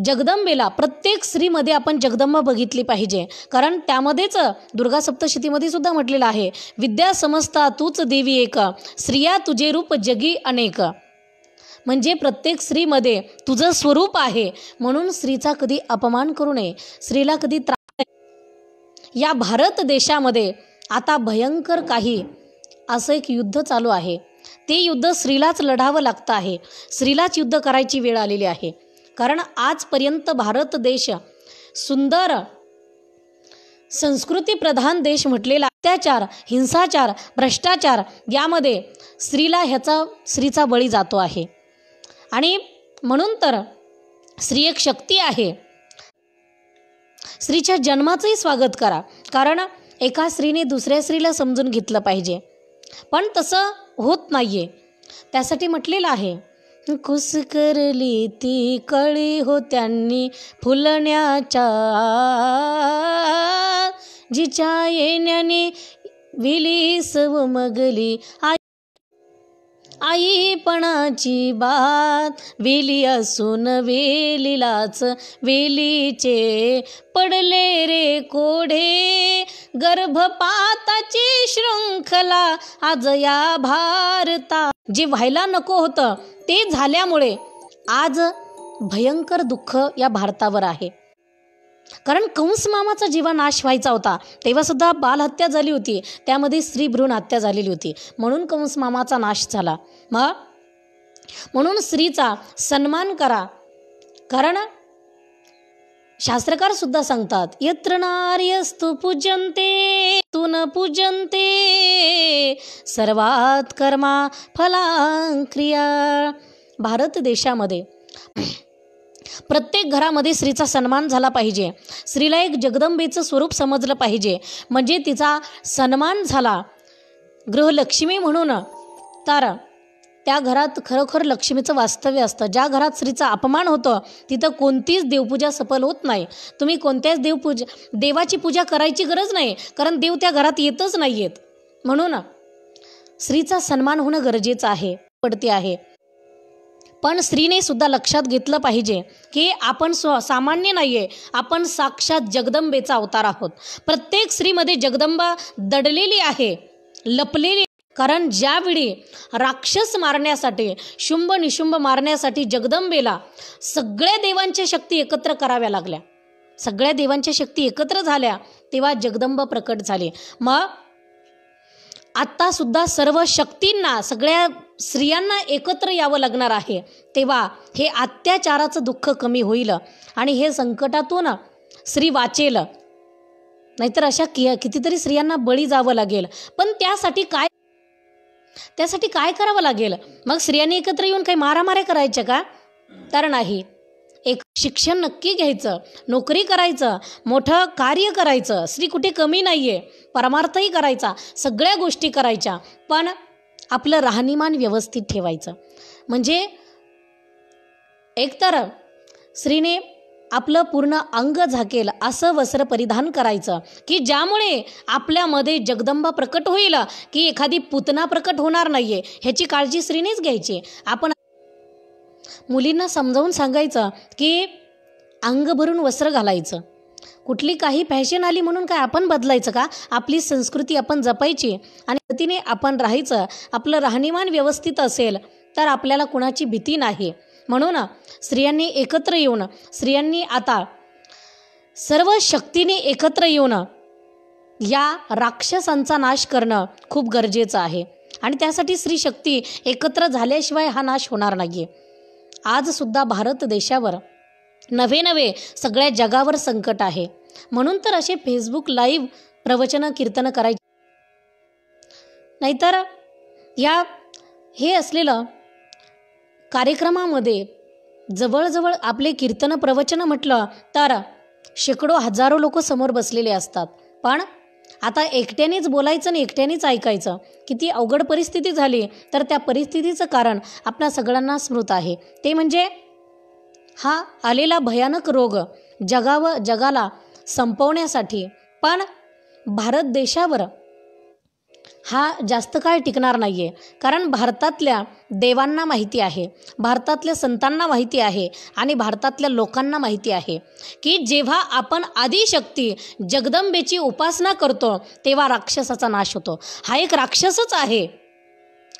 [SPEAKER 1] जगदंबेला प्रत्येक स्त्रीमध्ये आपण जगदंबा बघितली पाहिजे. कारण त्यामध्येच दुर्गा सप्तशतीमध्ये सुद्धा म्हटलेलं आहे, विद्या समजता तूच देवी एक, स्त्रिया तुझे रूप जगी अनेक. म्हणजे प्रत्येक स्त्रीमध्ये तुझं स्वरूप आहे. म्हणून स्त्रीचा कधी अपमान करू नये, स्त्रीला कधी त्रास नाही. या भारत देशामध्ये आता भयंकर काही असं एक युद्ध चालू आहे. ते युद्ध स्त्रीलाच लढावं लागतं आहे, स्त्रीलाच युद्ध करायची वेळ आलेली आहे. कारण आजपर्यंत भारत देश सुंदर संस्कृती प्रधान देश म्हटलेला, अत्याचार, हिंसाचार, भ्रष्टाचार यामध्ये स्त्रीचा बळी जातो आहे. आणि म्हणून तर स्त्री एक शक्ती आहे. स्त्रीच्या जन्माचंही स्वागत करा. कारण एका स्त्रीने दुसऱ्या स्त्रीला समजून घेतलं पाहिजे, पण तसं होत नाहीये. त्यासाठी म्हटलेलं आहे, कुस करली ती कळी हो त्यांनी फुलण्याच्या, जिच्या येण्याने विली सव मगली आईपणाची बात, वेली असून वेलीलाच वेलीचे पडले रे कोढे, गर्भपाताची शृंखला आज या भारता. जे व्हायला नको होतं ते झाल्यामुळे आज भयंकर दुःख या भारतावर आहे. कारण कंस मामाचा जेव्हा नाश व्हायचा होता तेव्हा सुद्धा बालहत्या झाली होती, त्यामध्ये स्त्री भ्रूण हत्या झालेली होती. म्हणून कंस मामाचा नाश झाला. म्हणून स्त्रीचा सन्मान करा. कारण शास्त्रकार सुद्धा सांगतात, यत्र नार्यस्तु पूजन्ते तु न पूजन्ते सर्वात कर्मा फलां क्रिया. भारत देशामध्ये प्रत्येक घरामध्ये स्त्रीचा सन्मान झाला पाहिजे. स्त्रीला एक जगदंबेचं स्वरूप समजलं पाहिजे, म्हणजे तिचा सन्मान झाला गृहलक्ष्मी म्हणून, तर त्या घरात खरोखर लक्ष्मीचं वास्तव्य असतं. ज्या घरात स्त्रीचा अपमान होतं तिथं कोणतीच देवपूजा सफल होत नाही. तुम्ही कोणत्याच देवाची पूजा करायची गरज नाही, कारण देव त्या घरात येतच नाही आहेत. म्हणून स्त्रीचा सन्मान होणं गरजेचं आहे, पडते आहे. पण स्त्रीने सुद्धा लक्षात घेतलं पाहिजे की आपण सामान्य नाही आहे, आपण साक्षात जगदंबेचा अवतार आहोत. प्रत्येक स्त्रीमध्ये जगदंबा दडलेली आहे, लपलेली. कारण ज्यावेळी राक्षस मारण्यासाठी, शुंभ निशुंभ मारण्यासाठी जगदंबेला सगळ्या देवांच्या शक्ती एकत्र कराव्या लागल्या, सगळ्या देवांच्या शक्ती एकत्र झाल्या, तेव्हा जगदंबा प्रकट झाली. मग आत्ता सुद्धा सर्व शक्तींना, सगळ्या स्त्रियांना एकत्र यावं लागणार आहे. तेव्हा हे अत्याचाराचं दुःख कमी होईल आणि हे संकटातून स्त्री वाचेल. नाहीतर अशा कितीतरी स्त्रियांना बळी जावं लागेल. पण त्यासाठी काय करावं लागेल? मग स्त्रियांनी एकत्र येऊन काही मारामाऱ्या करायच्या का? तर नाही. एक शिक्षण नक्की घ्यायचं, नोकरी करायचं, मोठं कार्य करायचं. स्त्री कुठे कमी नाही आहे, परमार्थही करायचा, सगळ्या गोष्टी करायच्या. पण आपलं राहणीमान व्यवस्थित ठेवायचं. म्हणजे एकतर स्त्रीने आपलं पूर्ण अंग झाकेल असं वस्त्र परिधान करायचं की ज्यामुळे आपल्यामध्ये जगदंबा प्रकट होईल, की एखादी पुतना प्रकट होणार नाही आहे ह्याची काळजी स्त्रीनेच घ्यायची. आपण मुलींना समजावून सांगायचं की अंग भरून वस्त्र घालायचं. कुठली काही फॅशन आली म्हणून काय आपण बदलायचं का? आपली संस्कृती आपण जपायची आणि पद्धतीने आपण राहायचं. आपलं राहणीमान व्यवस्थित असेल तर आपल्याला कुणाची भीती नाही. म्हणून स्त्रियांनी एकत्र येऊन, स्त्रियांनी आता सर्व शक्तीने एकत्र येऊन या राक्षसांचा नाश करणं खूप गरजेचं आहे. आणि त्यासाठी स्त्री शक्ती एकत्र झाल्याशिवाय हा नाश होणार नाही आहे. आजसुद्धा भारत देशावर नवे सगळ्या जगावर संकट आहे. म्हणून तर असे फेसबुक लाईव्ह प्रवचनं कीर्तनं करायची. नाहीतर हे असलेलं कार्यक्रमामध्ये जवळजवळ आपले कीर्तन प्रवचनं म्हटलं तर शेकडो हजारो लोक समोर बसलेले असतात. पण आता एकट्यानेच बोलायचं आणि एकट्यानेच ऐकायचं, किती अवघड परिस्थिती झाली. तर त्या परिस्थितीचं कारण आपल्या सगळ्यांना स्मृत आहे. ते म्हणजे हा आलेला भयानक रोग जगाला संपवण्यासाठी. पण भारत देशावर हा जास्त काळ टिकणार नाही आहे. कारण भारतातल्या देवांना माहिती आहे, भारतातल्या संतांना माहिती आहे आणि भारतातल्या लोकांना माहिती आहे की जेव्हा आपण आदिशक्ती जगदंबेची उपासना करतो तेव्हा राक्षसाचा नाश होतो. हा एक राक्षसच आहे.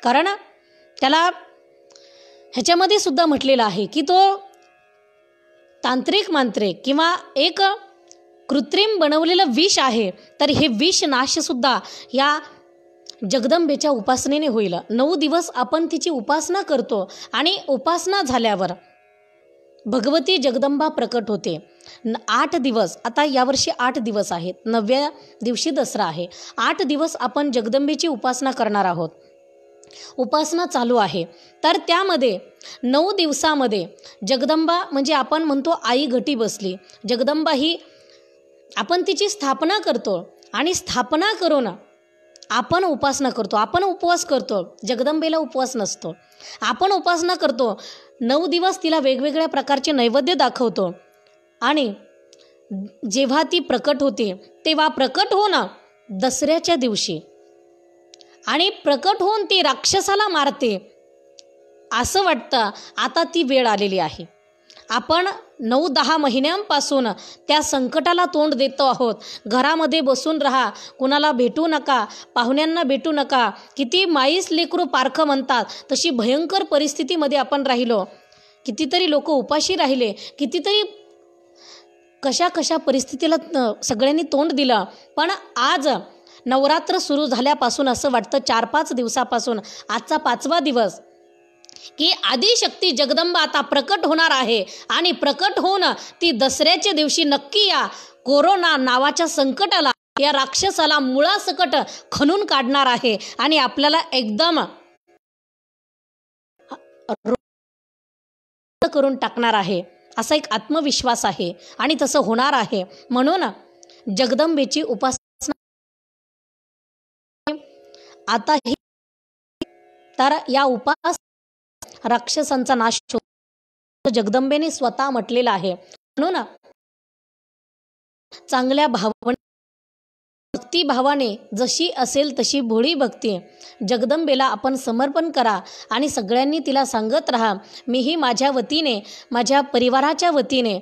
[SPEAKER 1] कारण त्याला ह्याच्यामध्ये सुद्धा म्हटलेलं आहे की तो तांत्रिक मांत्रिक किंवा एक कृत्रिम बनवलेलं विष आहे. तर हे विष नाशसुद्धा या जगदंबेच्या उपासनेने होईल. 9 दिवस आपण तिची उपासना करतो आणि उपासना झाल्यावर भगवती जगदंबा प्रकट होते. 8 दिवस, आता यावर्षी 8 दिवस आहेत, 9व्या दिवशी दसरा आहे. 8 दिवस आपण जगदंबेची उपासना करणार आहोत. उपासना चालू आहे. तर त्यामध्ये 9 दिवसामध्ये जगदंबा म्हणजे आपण म्हणतो आई घटी बसली. जगदंबा ही आपण तिची स्थापना करतो आणि स्थापना करून आपण उपासना करतो, आपण उपवास करतो. जगदंबेला उपवास नसतो. आपण उपासना करतो. 9 दिवस तिला वेगवेगळ्या प्रकारचे नैवेद्य दाखवतो आणि जेव्हा ती प्रकट होते तेव्हा प्रकट होऊन दसऱ्याच्या दिवशी आणि प्रकट होऊन ती राक्षसाला मारते. असं वाटतं आता ती वेळ आलेली आहे. आपण 9-10 महिन्यांपासून त्या संकटाला तोंड देतो आहोत. घरामध्ये बसून राहा, कुणाला भेटू नका, पाहुण्यांना भेटू नका. किती माईस लेकरू पारखं म्हणतात तशी भयंकर परिस्थितीमध्ये आपण राहिलो. कितीतरी लोक उपाशी राहिले, कितीतरी कशा परिस्थितीला सगळ्यांनी तोंड दिलं. पण आज नवरात्र सुरू झाल्यापासून असं वाटतं 4-5 दिवसापासून आजचा 5वा दिवस की आदिशक्ती जगदंबा आता प्रकट होणार आहे आणि प्रकट होऊन ती दसऱ्याच्या दिवशी नक्की या कोरोना नावाच्या संकटाला, या राक्षसाला मुळासकट खणून काढणार आहे आणि आपल्याला एकदम करून टाकणार आहे. असा एक आत्मविश्वास आहे आणि तसं होणार आहे. म्हणून जगदंबेची उपासना आता ही, तर या उपास राक्षसांचा नाश होतो जगदंबेने स्वतः म्हटलेला आहे. म्हणून चांगल्या भक्तिभावाने जशी असेल तशी भोळी भक्ती जगदंबेला आपण समर्पण करा आणि सगळ्यांनी तिला सांगत राहा. मीही माझ्या वतीने, माझ्या परिवाराच्या वतीने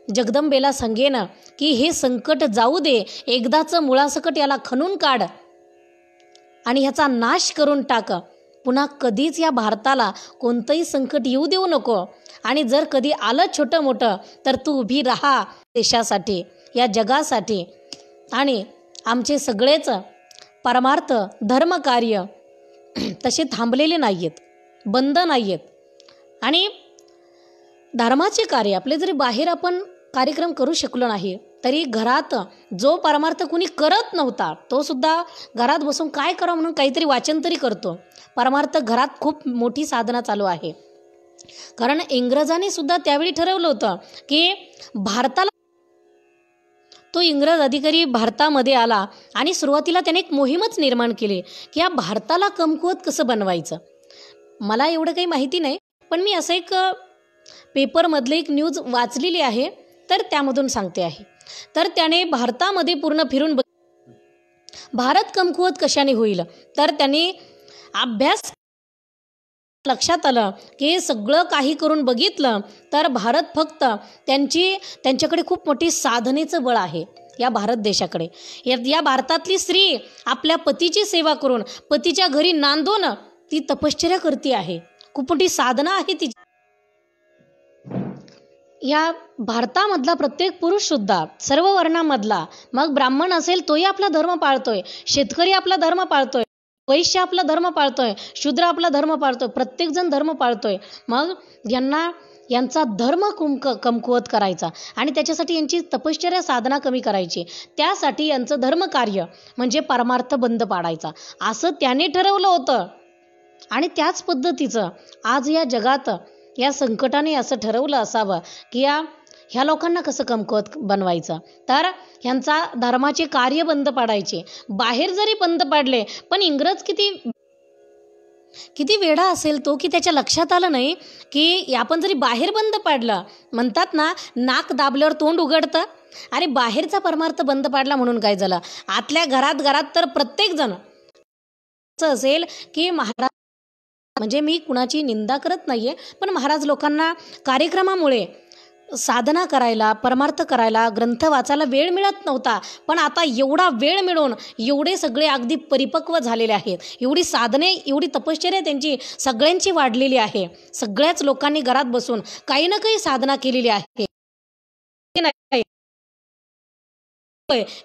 [SPEAKER 1] जगदंबेला सांगेन की हे संकट जाऊ दे, एकदाचं मुळासकट याला खणून काढ आणि ह्याचा नाश करून टाक. पुन्हा कधीच या भारताला कोणतंही संकट येऊ देऊ नको. आणि जर कधी आलं छोटं मोठं तर तू उभी राहा देशासाठी, या जगासाठी. आणि आमचे सगळेच परमार्थ धर्मकार्य तसे थांबलेले नाही आहेत, बंद नाही आहेत. आणि धर्माचे कार्य आपले जरी बाहेर आपण कार्यक्रम करू शकलो नाही तरी घरात जो परमार्थ कुणी करत नव्हता तो सुद्धा घरात बसून काय करावं म्हणून काहीतरी वाचन तरी करतो. परमार्थ घरात खूप मोठी साधना चालू आहे. कारण इंग्रजांनी सुद्धा त्यावेळी ठरवलं होतं की भारताला, तो इंग्रज अधिकारी भारतामध्ये आला आणि सुरुवातीला त्याने एक मोहीमच निर्माण केली की या भारताला कमकुवत कसं बनवायचं. मला एवढं काही माहिती नाही, पण मी असं एक पेपरमधले एक न्यूज वाचलेली आहे तर त्यामधून सांगते आहे. तर त्याने भारतामध्ये पूर्ण फिरून भारत कमकुवत कशाने होईल तर त्यांनी अभ्यास लक्षात आलं की सगळं काही करून बघितलं तर भारत फक्त त्यांच्याकडे खूप मोठी साधनेचं बळ आहे. या भारत देशाकडे, या भारतातली स्त्री आपल्या पतीची सेवा करून पतीच्या घरी नांदून ती तपश्चर्या करते आहे. खूप मोठी साधना आहे तिची. या भारतामधला प्रत्येक पुरुष सुद्धा सर्व वर्णामधला, मग ब्राह्मण असेल तोही आपला धर्म पाळतोय, शेतकरी आपला धर्म पाळतोय, वैश्य आपला धर्म पाळतोय, शूद्र आपला धर्म पाळतोय, प्रत्येकजण धर्म पाळतोय. मग यांचा धर्म कमकुवत करायचा आणि त्याच्यासाठी यांची तपश्चर्या साधना कमी करायची. त्यासाठी यांचं धर्मकार्य म्हणजे परमार्थ बंद पाडायचा असं त्याने ठरवलं होतं. आणि त्याच पद्धतीचं आज या जगात या संकटाने असं ठरवलं असावं की ह्या लोकांना कसं कमकुवत बनवायचं. तर ह्यांचा धर्माचे कार्य बंद पाडायचे. बाहेर जरी बंद पाडले पण इंग्रज किती वेडा असेल तो की त्याच्या लक्षात आलं नाही की आपण जरी बाहेर बंद पाडलं, म्हणतात ना नाक दाबल्यावर तोंड उघडतं. अरे बाहेरचा परमार्थ बंद पाडला म्हणून काय झालं, आतल्या घरात तर प्रत्येक जण असेल की महाराज, म्हणजे मी कुणाची निंदा करत नाहीये, पण महाराज लोकांना कार्यक्रमामुळे साधना करायला, परमार्थ करायला, ग्रंथ वाचायला वेळ मिळत नव्हता. पण आता एवढा वेळ मिळून एवढे सगळे अगदी परिपक्व झालेले आहेत. एवढी साधने, एवढी तपश्चर्या त्यांची सगळ्यांची वाढलेली आहे. सगळ्याच लोकांनी घरात बसून काही ना काही साधना केलेली आहे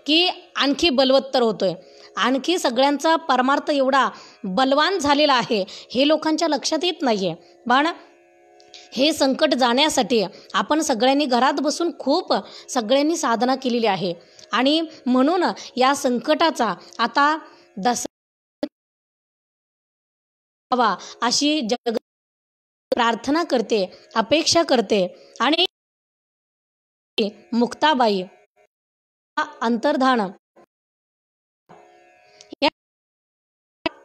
[SPEAKER 1] की आणखी बलवत्तर होतोय, आणखी सगळ्यांचा परमार्थ एवढा बलवान झालेला आहे, हे लोकांच्या लक्षात येत नाहीये. पण हे संकट जाण्यासाठी आपण सगळ्यांनी घरात बसून खूप सगळ्यांनी साधना केलेली आहे. आणि म्हणून या संकटाचा आता दसरा अशी जग प्रार्थना करते, अपेक्षा करते. आणि मुक्ताबाई अंतर्धान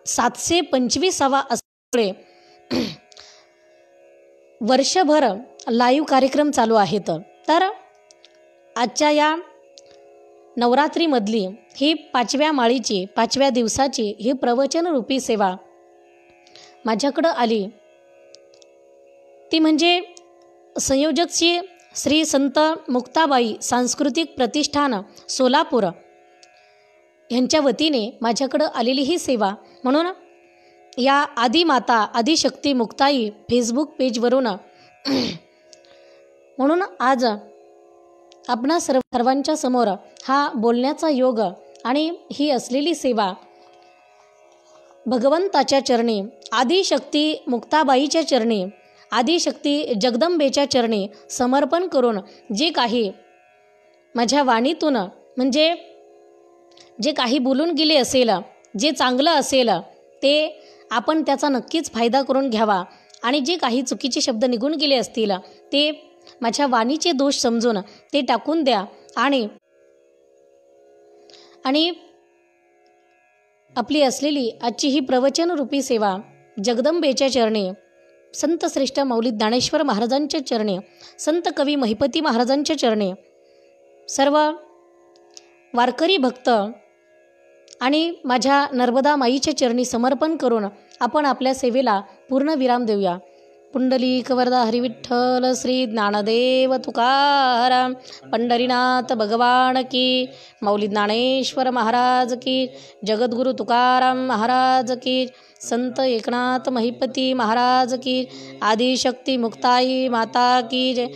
[SPEAKER 1] 725वा असल्यामुळे वर्षभर लाईव्ह कार्यक्रम चालू आहेत. तर आजच्या या नवरात्रीमधली ही 5व्या माळीची 5व्या दिवसाची ही प्रवचनरूपी सेवा माझ्याकडं आली. ती म्हणजे संयोजक श्री संत मुक्ताबाई सांस्कृतिक प्रतिष्ठान सोलापूर यांच्या वतीने माझ्याकडं आलेली ही सेवा. म्हणून या आदिमाता आदिशक्ती मुक्ताई फेसबुक पेजवरून म्हणून आज आपणा सर्वांच्या समोर हा बोलण्याचा योग आणि ही असलेली सेवा भगवंताच्या चरणी, आदिशक्ती मुक्ताबाईच्या चरणी, आदिशक्ती जगदंबेच्या चरणी समर्पण करून जे काही माझ्या वाणीतून म्हणजे जे काही बोलून गेले असेल, जे चांगलं असेल ते आपण त्याचा नक्कीच फायदा करून घ्यावा. आणि जे काही चुकीचे शब्द निघून गेले असतील ते माझ्या वाणीचे दोष समजून ते टाकून द्या. आणि आपली असलेली आजची ही प्रवचनरूपी सेवा जगदंबेच्या चरणी, संत श्रेष्ठ मौलिद ज्ञानेश्वर महाराजांच्या चरणी, संत कवी महिपती महाराजांच्या चरणी, सर्व वारकरी भक्त आणि माझ्या नर्मदा माईच्या चरणी समर्पण करून आपण आपल्या सेवेला पूर्ण विराम देऊया. पुंडलिक वरदा हरिविठ्ठल श्री ज्ञानदेव तुकाराम पंढरीनाथ भगवान की, मौलिद ज्ञानेश्वर महाराज की, जगद्गुरु तुकाराम महाराज की, संत एकनाथ महिपती महाराज की, आदिशक्ती मुक्ताई माता की जय.